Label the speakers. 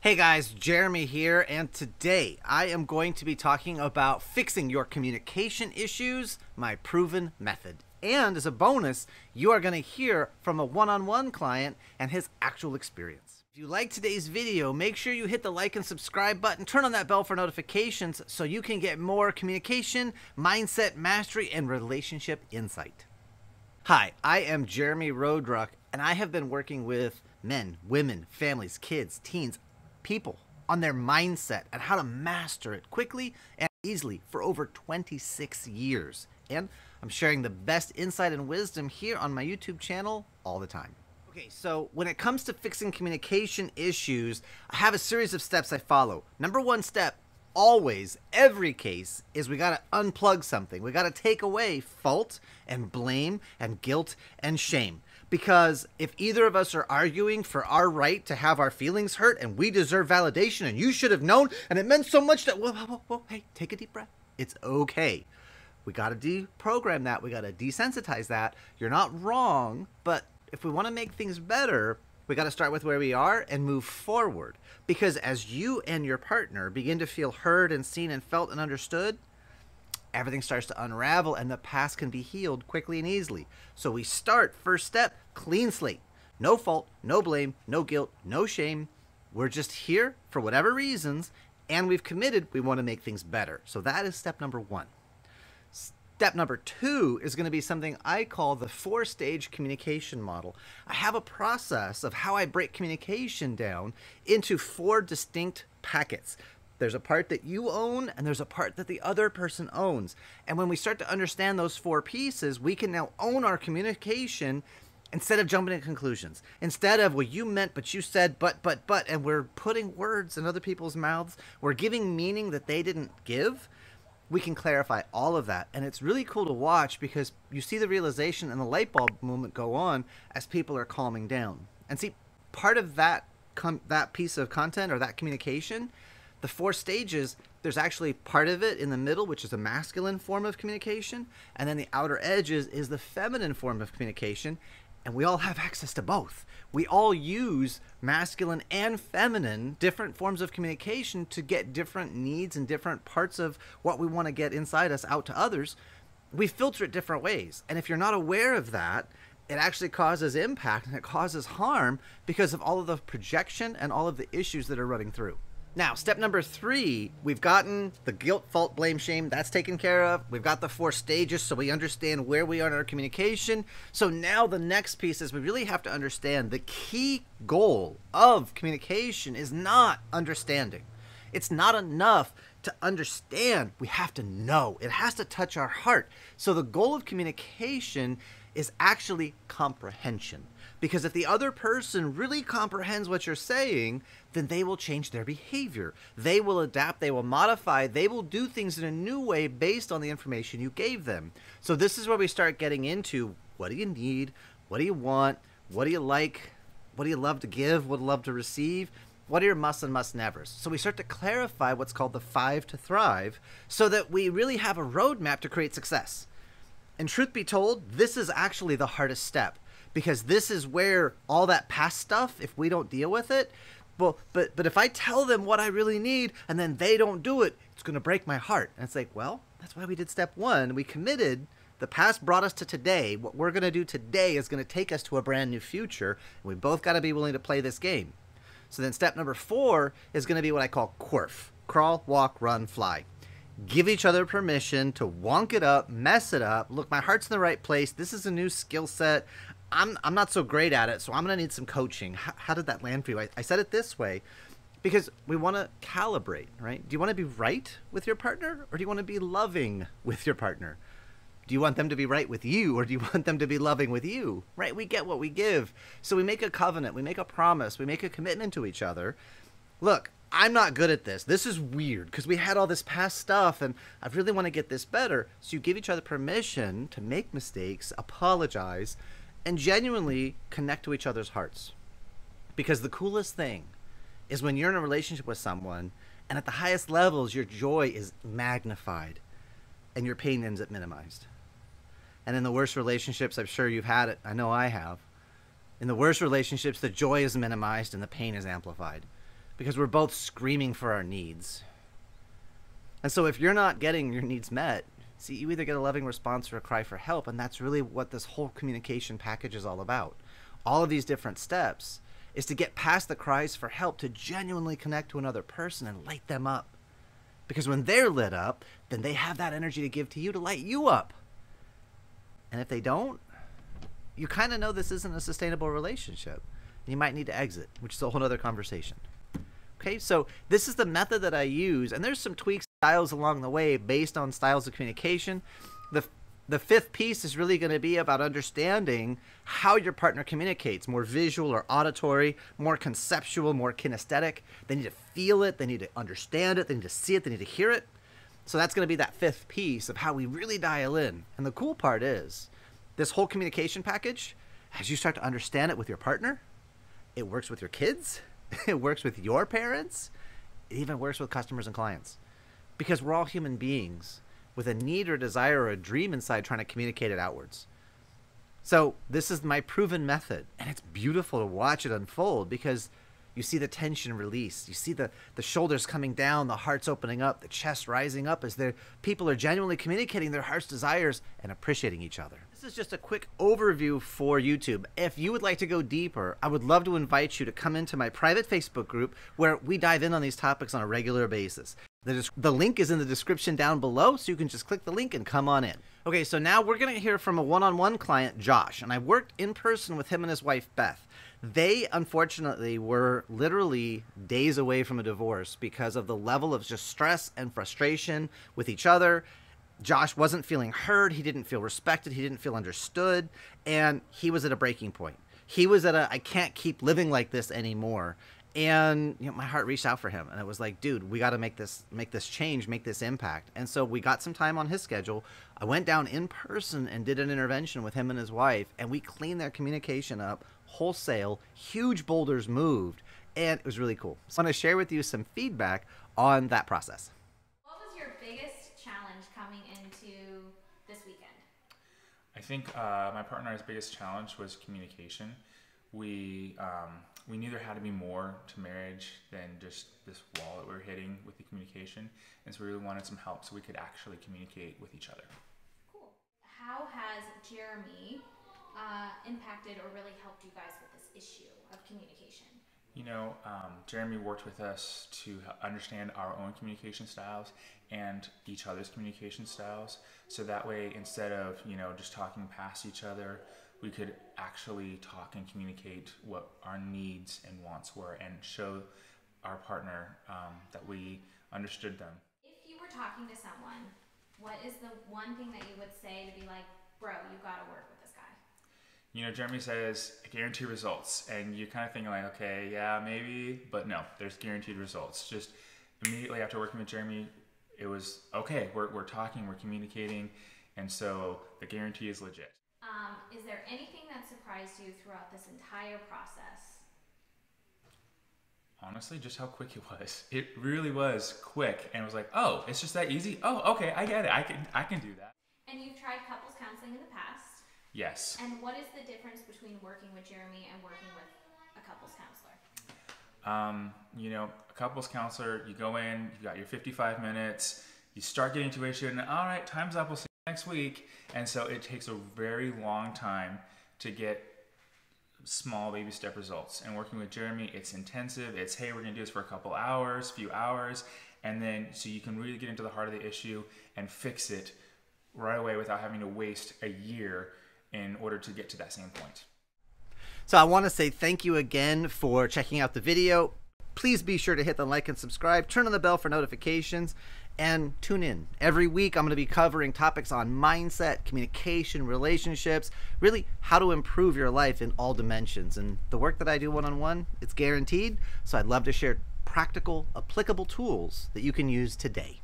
Speaker 1: Hey guys, Jeremy here, and today I am going to be talking about fixing your communication issues, my proven method. And as a bonus, you are going to hear from a one-on-one client and his actual experience. If you like today's video, make sure you hit the like and subscribe button, turn on that bell for notifications so you can get more communication, mindset mastery, and relationship insight. Hi, I am Jeremy Roadruck, and I have been working with men, women, families, kids, teens, people on their mindset and how to master it quickly and easily for over 26 years. And I'm sharing the best insight and wisdom here on my YouTube channel all the time. Okay, so when it comes to fixing communication issues, I have a series of steps I follow. Number one step, always, every case, is we got to unplug something. We got to take away fault and blame and guilt and shame. Because if either of us are arguing for our right to have our feelings hurt and we deserve validation and you should have known and it meant so much that, whoa, hey, take a deep breath. It's okay. We got to deprogram that. We got to desensitize that. You're not wrong, but if we want to make things better, we got to start with where we are and move forward. Because as you and your partner begin to feel heard and seen and felt and understood, everything starts to unravel and the past can be healed quickly and easily. So we start, first step, clean slate. No fault, no blame, no guilt, no shame. We're just here for whatever reasons, and we've committed we want to make things better. So that is step number one. Step number two is going to be something I call the 4-stage communication model. I have a process of how I break communication down into 4 distinct packets. There's a part that you own, and there's a part that the other person owns. And when we start to understand those 4 pieces, we can now own our communication instead of jumping to conclusions. Instead of, well, you meant, but you said, but, and we're putting words in other people's mouths. We're giving meaning that they didn't give. We can clarify all of that. And it's really cool to watch because you see the realization and the light bulb movement go on as people are calming down. And see, part of that piece of content or that communication, the 4 stages, there's actually part of it in the middle, which is a masculine form of communication, and then the outer edges is the feminine form of communication, and we all have access to both. We all use masculine and feminine, different forms of communication to get different needs and different parts of what we want to get inside us out to others. We filter it different ways, and if you're not aware of that, it actually causes impact and it causes harm because of all of the projection and all of the issues that are running through. Now, step number 3, we've gotten the guilt, fault, blame, shame. That's taken care of. We've got the 4 stages, so we understand where we are in our communication. So now the next piece is we really have to understand the key goal of communication is not understanding. It's not enough to understand. We have to know. It has to touch our heart. So the goal of communication is actually comprehension. Because if the other person really comprehends what you're saying, then they will change their behavior. They will adapt, they will modify, they will do things in a new way based on the information you gave them. So this is where we start getting into what do you need, what do you want, what do you like, what do you love to give, what do you love to receive, what are your must and must nevers. So we start to clarify what's called the 5 to thrive so that we really have a roadmap to create success. And truth be told, this is actually the hardest step. Because this is where all that past stuff, if we don't deal with it, well, but if I tell them what I really need and then they don't do it, it's going to break my heart. And it's like, well, that's why we did step 1. We committed. The past brought us to today. What we're going to do today is going to take us to a brand new future. And we both got to be willing to play this game. So then step number 4 is going to be what I call QWERF. Crawl, walk, run, fly. Give each other permission to wonk it up, mess it up. Look, my heart's in the right place. This is a new skill set. I'm not so great at it, so I'm going to need some coaching. How did that land for you? I said it this way because we want to calibrate, right? Do you want to be right with your partner, or do you want to be loving with your partner? Do you want them to be right with you, or do you want them to be loving with you? Right? We get what we give. So we make a covenant, we make a promise, we make a commitment to each other. Look, I'm not good at this. This is weird because we had all this past stuff and I really want to get this better. So you give each other permission to make mistakes, apologize, and genuinely connect to each other's hearts. Because the coolest thing is when you're in a relationship with someone and at the highest levels, your joy is magnified and your pain ends up minimized. And in the worst relationships, I'm sure you've had it. I know I have. In the worst relationships, the joy is minimized and the pain is amplified. because we're both screaming for our needs. And so if you're not getting your needs met, see, you either get a loving response or a cry for help, and that's really what this whole communication package is all about. All of these different steps is to get past the cries for help, to genuinely connect to another person and light them up. Because when they're lit up, then they have that energy to give to you to light you up. And if they don't, you kind of know this isn't a sustainable relationship. You might need to exit, which is a whole other conversation. Okay, so this is the method that I use, and there's some tweaks, styles along the way based on styles of communication. The fifth piece is really going to be about understanding how your partner communicates, more visual or auditory, more conceptual, more kinesthetic. They need to feel it, they need to understand it, they need to see it, they need to hear it. So that's going to be that fifth piece of how we really dial in. And the cool part is, this whole communication package, as you start to understand it with your partner, it works with your kids, it works with your parents, it even works with customers and clients. Because we're all human beings with a need or desire or a dream inside trying to communicate it outwards. So this is my proven method, and it's beautiful to watch it unfold because you see the tension release. You see the shoulders coming down, the hearts opening up, the chest rising up as people are genuinely communicating their heart's desires and appreciating each other. This is just a quick overview for YouTube. If you would like to go deeper, I would love to invite you to come into my private Facebook group where we dive in on these topics on a regular basis. The link is in the description down below, so you can just click the link and come on in. Okay, so now we're going to hear from a one-on-one client, Josh, and I worked in person with him and his wife, Beth. They, unfortunately, were literally days away from a divorce because of the level of just stress and frustration with each other. Josh wasn't feeling heard, he didn't feel respected, he didn't feel understood, and he was at a breaking point. He was at I can't keep living like this anymore. And my heart reached out for him, and it was like, dude, we got to make this change, make this impact. And so we got some time on his schedule. I went down in person and did an intervention with him and his wife, and we cleaned their communication up wholesale. Huge boulders moved, and it was really cool. So I want to share with you some feedback on that process.
Speaker 2: What was your biggest challenge coming into this weekend?
Speaker 3: I think my partner and I's biggest challenge was communication. We knew there had to be more to marriage than just this wall that we were hitting with the communication, and so we really wanted some help so we could actually communicate with each other.
Speaker 2: Cool. How has Jeremy impacted or really helped you guys with this issue of communication?
Speaker 3: Jeremy worked with us to understand our own communication styles and each other's communication styles, so that way instead of just talking past each other, we could actually talk and communicate what our needs and wants were and show our partner that we understood them.
Speaker 2: If you were talking to someone, what is the one thing that you would say to be like, bro, you gotta work with this guy?
Speaker 3: Jeremy says guaranteed results, and you kind of think like, okay, yeah, maybe, but no, there's guaranteed results. Just immediately after working with Jeremy, it was, okay, we're talking, we're communicating, and so the guarantee is legit.
Speaker 2: Is there anything that surprised you throughout this entire process?
Speaker 3: Honestly, just how quick it was. It really was quick, and it was like, oh, it's just that easy? Oh, okay, I get it. I can do that.
Speaker 2: And you've tried couples counseling in the past.
Speaker 3: Yes.
Speaker 2: And what is the difference between working with Jeremy and working with a couples counselor?
Speaker 3: A couples counselor, you go in, you got your 55 minutes, you start getting intuition, all right, time's up, we'll see you next week. And so it takes a very long time to get small baby step results. And working with Jeremy, it's intensive. It's, hey, we're gonna do this for a couple hours, few hours, and then so you can really get into the heart of the issue and fix it right away without having to waste a year in order to get to that same point.
Speaker 1: So I want to say thank you again for checking out the video. Please be sure to hit the like and subscribe, turn on the bell for notifications, and tune in. Every week I'm going to be covering topics on mindset, communication, relationships, really how to improve your life in all dimensions. And the work that I do one-on-one, it's guaranteed, so I'd love to share practical, applicable tools that you can use today.